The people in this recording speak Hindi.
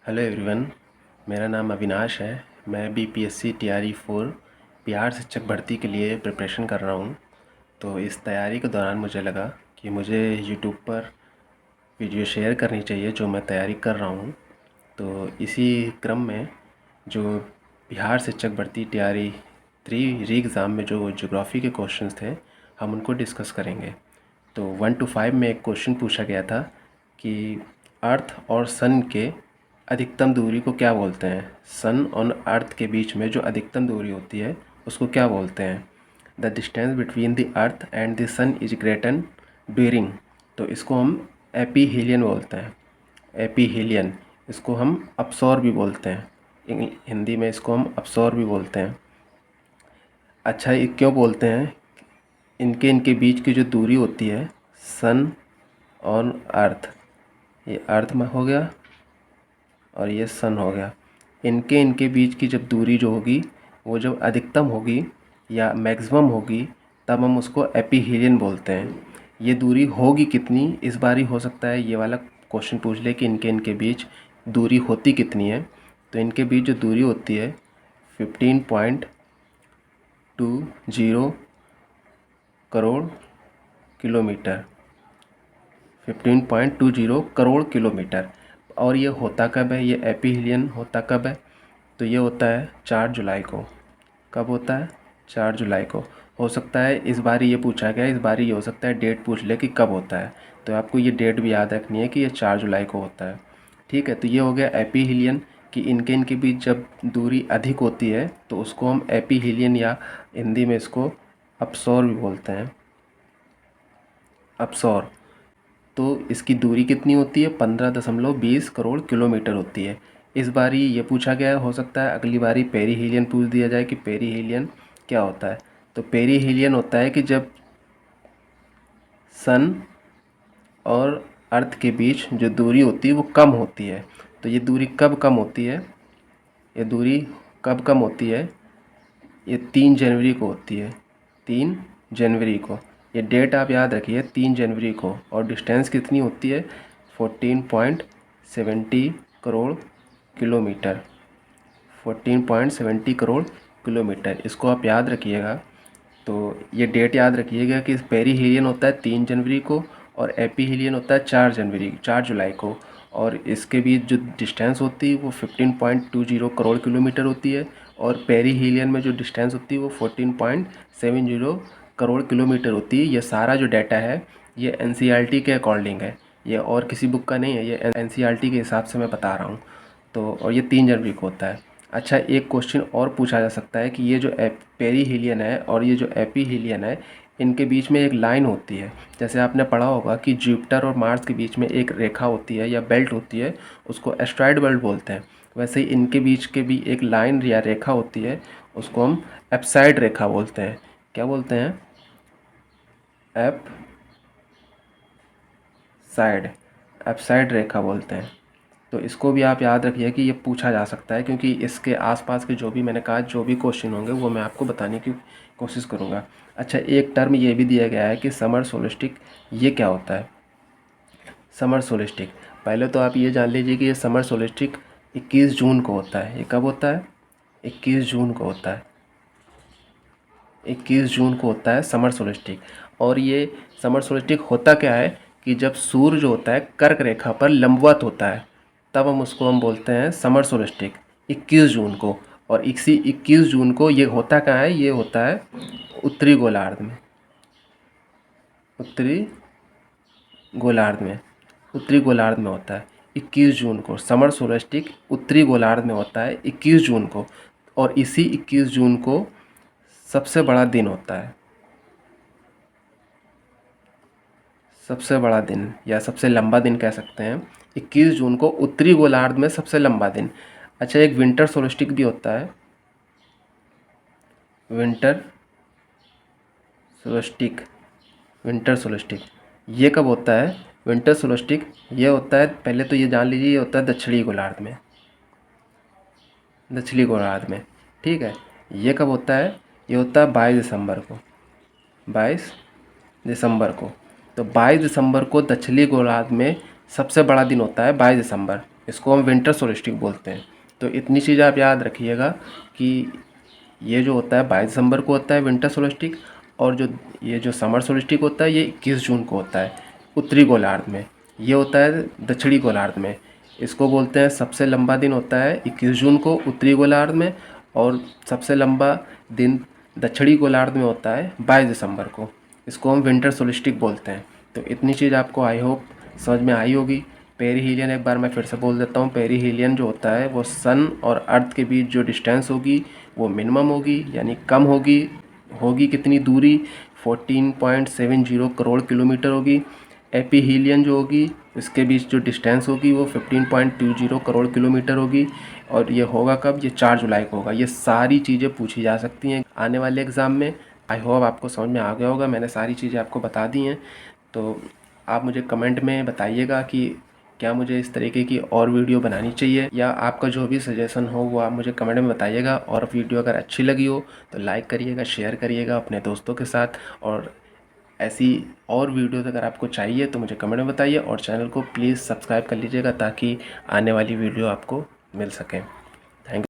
हेलो एवरीवन, मेरा नाम अविनाश है। मैं बीपीएससी टीआरई 4 बिहार शिक्षक भर्ती के लिए प्रिपरेशन कर रहा हूँ। तो इस तैयारी के दौरान मुझे लगा कि मुझे यूट्यूब पर वीडियो शेयर करनी चाहिए जो मैं तैयारी कर रहा हूँ। तो इसी क्रम में जो बिहार शिक्षक भर्ती टीआरई 3 री एग्ज़ाम में जो ज्योग्राफी के क्वेश्चंस थे, हम उनको डिस्कस करेंगे। तो 1 to 5 में एक क्वेश्चन पूछा गया था कि अर्थ और सन के अधिकतम दूरी को क्या बोलते हैं। सन और अर्थ के बीच में जो अधिकतम दूरी होती है उसको क्या बोलते हैं। The distance between the earth and the sun is greater during. तो इसको हम एपीहीलियन बोलते हैं। एपीहीलियन, इसको हम अपसौर भी बोलते हैं। हिंदी में इसको हम अपसौर भी बोलते हैं। अच्छा, ये क्यों बोलते हैं? इनके बीच की जो दूरी होती है, सन और अर्थ, ये अर्थ में हो गया और ये सन हो गया। इनके बीच की जब दूरी जो होगी वो जब अधिकतम होगी या मैक्सिमम होगी, तब हम उसको एपीहीलियन बोलते हैं। ये दूरी होगी कितनी, इस बार ही हो सकता है ये वाला क्वेश्चन पूछ ले कि इनके बीच दूरी होती कितनी है। तो इनके बीच जो दूरी होती है 15.20 करोड़ किलोमीटर। 15.20 करोड़ किलोमीटर। और ये होता कब है, ये एपीहीलियन होता कब है? तो ये होता है 4 जुलाई को। कब होता है? 4 जुलाई को। हो सकता है इस बार ये पूछा गया, इस बार ये हो सकता है डेट पूछ ले कि कब होता है। तो आपको ये डेट भी याद रखनी है कि ये 4 जुलाई को होता है। ठीक है, तो ये हो गया एपीहीलियन कि इनके बीच जब दूरी अधिक होती है तो उसको हम एपीहीलियन या हिंदी में इसको अपसौर भी बोलते हैं। अपसौर। तो इसकी दूरी कितनी होती है? 15.20 करोड़ किलोमीटर होती है। इस बारी ये पूछा गया है, हो सकता है अगली बारी पेरीहीलियन पूछ दिया जाए कि पेरीहीलियन क्या होता है। तो पेरीहीलियन होता है कि जब सन और अर्थ के बीच जो दूरी होती है वो कम होती है। तो ये दूरी कब कम होती है? ये दूरी कब कम होती है? ये 3 जनवरी को होती है। 3 जनवरी को। ये डेट आप याद रखिए, 3 जनवरी को। और डिस्टेंस कितनी होती है? 14.70 करोड़ किलोमीटर। 14.70 करोड़ किलोमीटर, इसको आप याद रखिएगा। तो ये डेट याद रखिएगा कि पेरीहीलियन होता है 3 जनवरी को और एपीहीलियन होता है 4 जुलाई को। और इसके बीच जो डिस्टेंस होती है वो 15.20 करोड़ किलोमीटर होती है। और पेरीहीलियन में जो डिस्टेंस होती है वो 14.70 करोड़ किलोमीटर होती है। ये सारा जो डाटा है ये एनसीईआरटी के अकॉर्डिंग है, ये और किसी बुक का नहीं है, ये एनसीईआरटी के हिसाब से मैं बता रहा हूँ। तो और ये 3 जनवरी को होता है। अच्छा, एक क्वेश्चन और पूछा जा सकता है कि ये जो पेरीहीलियन है और ये जो एपीहीलियन है, इनके बीच में एक लाइन होती है। जैसे आपने पढ़ा होगा कि जुपिटर और मार्स के बीच में एक रेखा होती है या बेल्ट होती है, उसको एस्ट्रॉयड बेल्ट बोलते हैं। वैसे ही इनके बीच के भी एक लाइन या रेखा होती है, उसको हम एप्साइड रेखा बोलते हैं। क्या बोलते हैं? एप साइड, एप्साइड रेखा बोलते हैं। तो इसको भी आप याद रखिए कि ये पूछा जा सकता है, क्योंकि इसके आसपास के जो भी मैंने कहा जो भी क्वेश्चन होंगे वो मैं आपको बताने की कोशिश करूँगा। अच्छा, एक टर्म ये भी दिया गया है कि समर सोलिस्टिक, ये क्या होता है? समर सोलिस्टिक, पहले तो आप ये जान लीजिए कि ये समर सोलिस्टिक 21 जून को होता है। ये कब होता है? 21 जून को होता है। 21 जून को होता है समर सोलिस्टिक। और ये समर सोलिस्टिक होता क्या है कि जब सूर्य जो होता है कर्क रेखा पर लंबवत होता है, तब हम बोलते हैं समर सोलिस्टिक 21 जून को। और इसी 21 जून को ये होता कहाँ है? ये होता है उत्तरी गोलार्ध में। उत्तरी गोलार्ध में, उत्तरी गोलार्ध में होता है 21 जून को। समर सोलिस्टिक उत्तरी गोलार्ध में होता है 21 जून को। और इसी 21 जून को सबसे बड़ा दिन होता है, सबसे बड़ा दिन या सबसे लंबा दिन कह सकते हैं। 21 जून को उत्तरी गोलार्ध में सबसे लंबा दिन। अच्छा, एक विंटर सोलिस्टिक भी होता है। विंटर सोलिस्टिक, विंटर सोलिस्टिक ये कब होता है? विंटर सोलिस्टिक ये होता है, पहले तो ये जान लीजिए, ये होता है दक्षिणी गोलार्ध में। दक्षिणी गोलार्ध में, ठीक है। ये कब होता है? ये होता है 22 दिसंबर को। 22 दिसंबर को। तो 22 दिसंबर को दक्षिणी गोलार्ध में सबसे बड़ा दिन होता है 22 दिसंबर। इसको हम विंटर सोल्स्टिक बोलते हैं। तो इतनी चीज़ आप याद रखिएगा कि ये जो होता है 22 दिसंबर को होता है विंटर सोल्स्टिक, और जो समर सोल्स्टिक होता है ये 21 जून को होता है उत्तरी गोलार्ध में। ये होता है दक्षिणी गोलार्ध में। इसको बोलते हैं सबसे लंबा दिन होता है 21 जून को उत्तरी गोलार्ध में, और सबसे लंबा दिन दक्षिणी गोलार्ध में होता है 22 दिसंबर को। इसको हम विंटर सोल्स्टिक बोलते हैं। तो इतनी चीज़ आपको आई होप समझ में आई होगी। पेरीहीलियन एक बार मैं फिर से बोल देता हूँ, पेरीहीलियन जो होता है वो सन और अर्थ के बीच जो डिस्टेंस होगी वो मिनिमम होगी, यानी कम होगी कितनी दूरी, 14.70 करोड़ किलोमीटर होगी। एपीहीलियन जो होगी इसके बीच जो डिस्टेंस होगी वो 15.20 करोड़ किलोमीटर होगी। और ये होगा कब, ये 4 जुलाई को होगा। ये सारी चीज़ें पूछी जा सकती हैं आने वाले एग्ज़ाम में। आई होप आपको समझ में आ गया होगा, मैंने सारी चीज़ें आपको बता दी हैं। तो आप मुझे कमेंट में बताइएगा कि क्या मुझे इस तरीके की और वीडियो बनानी चाहिए, या आपका जो भी सजेशन हो वो आप मुझे कमेंट में बताइएगा। और वीडियो अगर अच्छी लगी हो तो लाइक करिएगा, शेयर करिएगा अपने दोस्तों के साथ। और ऐसी और वीडियोस अगर आपको चाहिए तो मुझे कमेंट में बताइए, और चैनल को प्लीज़ सब्सक्राइब कर लीजिएगा ताकि आने वाली वीडियो आपको मिल सके।